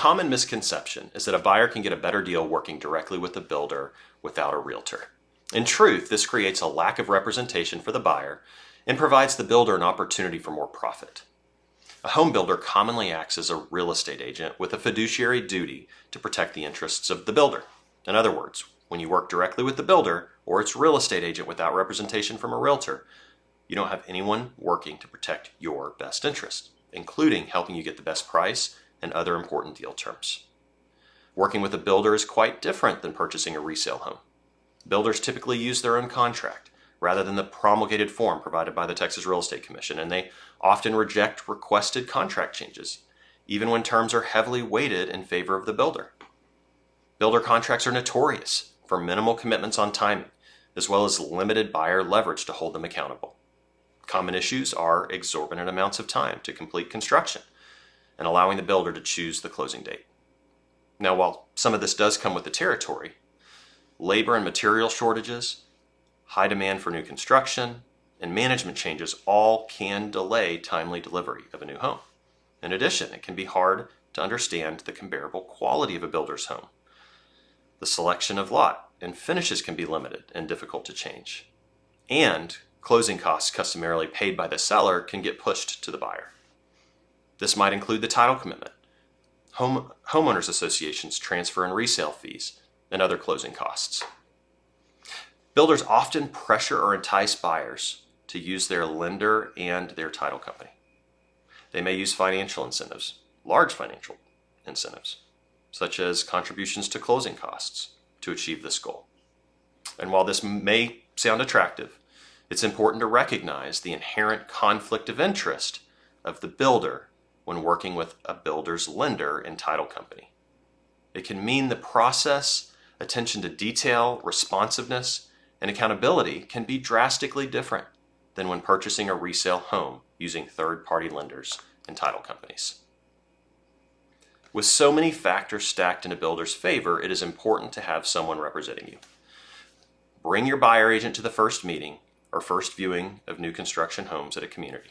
common misconception is that a buyer can get a better deal working directly with the builder without a realtor. In truth, this creates a lack of representation for the buyer and provides the builder an opportunity for more profit. A home builder commonly acts as a real estate agent with a fiduciary duty to protect the interests of the builder. In other words, when you work directly with the builder or its real estate agent without representation from a realtor, you don't have anyone working to protect your best interest, including helping you get the best price and other important deal terms. Working with a builder is quite different than purchasing a resale home. Builders typically use their own contract rather than the promulgated form provided by the Texas Real Estate Commission, and they often reject requested contract changes, even when terms are heavily weighted in favor of the builder. Builder contracts are notorious for minimal commitments on timing, as well as limited buyer leverage to hold them accountable. Common issues are exorbitant amounts of time to complete construction and allowing the builder to choose the closing date. Now, while some of this does come with the territory, labor and material shortages, high demand for new construction, and management changes all can delay timely delivery of a new home. In addition, it can be hard to understand the comparable quality of a builder's home. The selection of lot and finishes can be limited and difficult to change. And closing costs customarily paid by the seller can get pushed to the buyer. This might include the title commitment, homeowners associations transfer and resale fees, and other closing costs. Builders often pressure or entice buyers to use their lender and their title company. They may use financial incentives, large financial incentives, such as contributions to closing costs to achieve this goal. And while this may sound attractive, it's important to recognize the inherent conflict of interest of the builder when working with a builder's lender and title company. It can mean the process, attention to detail, responsiveness, and accountability can be drastically different than when purchasing a resale home using third-party lenders and title companies. With so many factors stacked in a builder's favor, it is important to have someone representing you. Bring your buyer agent to the first meeting or first viewing of new construction homes at a community.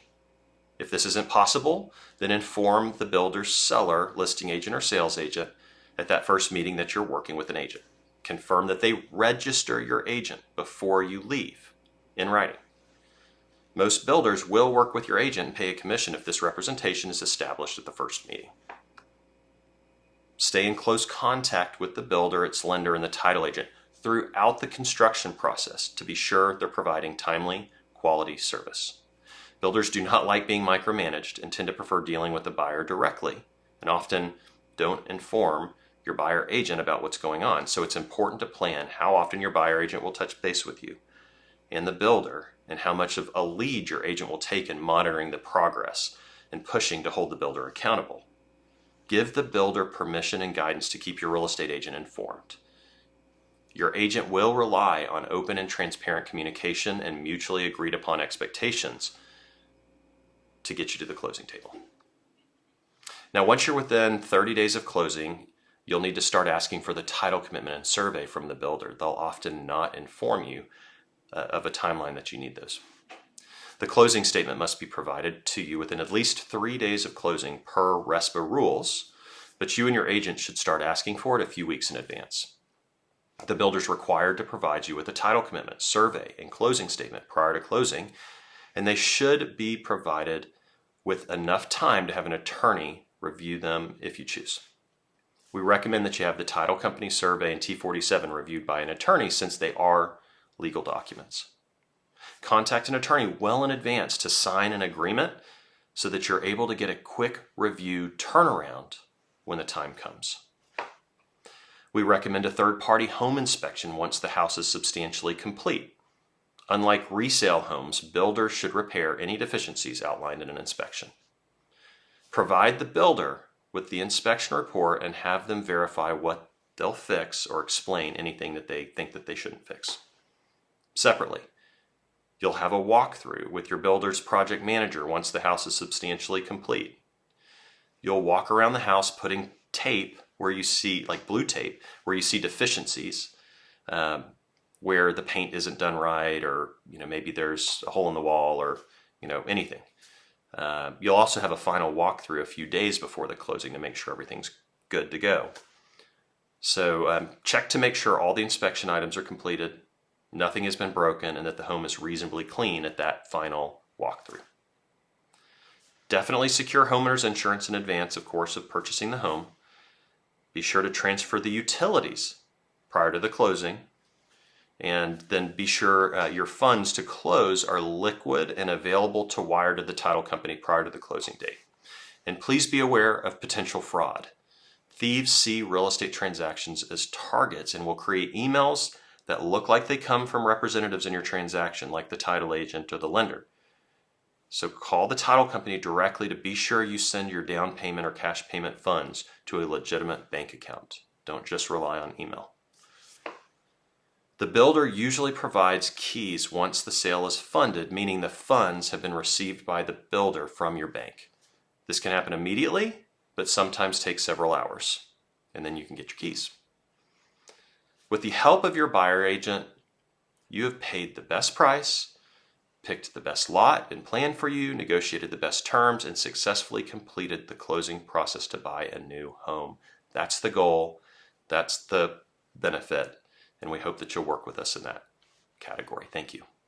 If this isn't possible, then inform the builder's seller, listing agent, or sales agent at that first meeting that you're working with an agent. Confirm that they register your agent before you leave in writing. Most builders will work with your agent and pay a commission if this representation is established at the first meeting. Stay in close contact with the builder, its lender, and the title agent throughout the construction process to be sure they're providing timely, quality service. Builders do not like being micromanaged and tend to prefer dealing with the buyer directly, and often don't inform your buyer agent about what's going on. So it's important to plan how often your buyer agent will touch base with you and the builder, and how much of a lead your agent will take in monitoring the progress and pushing to hold the builder accountable. Give the builder permission and guidance to keep your real estate agent informed. Your agent will rely on open and transparent communication and mutually agreed upon expectations to get you to the closing table. Now, once you're within 30 days of closing, you'll need to start asking for the title commitment and survey from the builder. They'll often not inform you of a timeline that you need those. The closing statement must be provided to you within at least 3 days of closing per RESPA rules, but you and your agent should start asking for it a few weeks in advance. The builder's required to provide you with a title commitment, survey, and closing statement prior to closing, and they should be provided with enough time to have an attorney review them if you choose. We recommend that you have the title company survey and T-47 reviewed by an attorney since they are legal documents. Contact an attorney well in advance to sign an agreement so that you're able to get a quick review turnaround when the time comes. We recommend a third-party home inspection once the house is substantially complete. Unlike resale homes, builders should repair any deficiencies outlined in an inspection. Provide the builder with the inspection report and have them verify what they'll fix or explain anything that they think that they shouldn't fix. Separately, you'll have a walkthrough with your builder's project manager once the house is substantially complete. You'll walk around the house putting tape where you see, like blue tape, where you see deficiencies, where the paint isn't done right, or maybe there's a hole in the wall, or anything. You'll also have a final walkthrough a few days before the closing to make sure everything's good to go. So check to make sure all the inspection items are completed, nothing has been broken, and that the home is reasonably clean at that final walkthrough. Definitely secure homeowner's insurance in advance, of course, of purchasing the home. Be sure to transfer the utilities prior to the closing, and then be sure your funds to close are liquid and available to wire to the title company prior to the closing date. And please be aware of potential fraud. Thieves see real estate transactions as targets and will create emails that look like they come from representatives in your transaction, like the title agent or the lender. So call the title company directly to be sure you send your down payment or cash payment funds to a legitimate bank account. Don't just rely on email. The builder usually provides keys once the sale is funded, meaning the funds have been received by the builder from your bank. This can happen immediately, but sometimes take several hours, and then you can get your keys. With the help of your buyer agent, you have paid the best price, picked the best lot and plan for you, negotiated the best terms, and successfully completed the closing process to buy a new home. That's the goal, that's the benefit, and we hope that you'll work with us in that category. Thank you.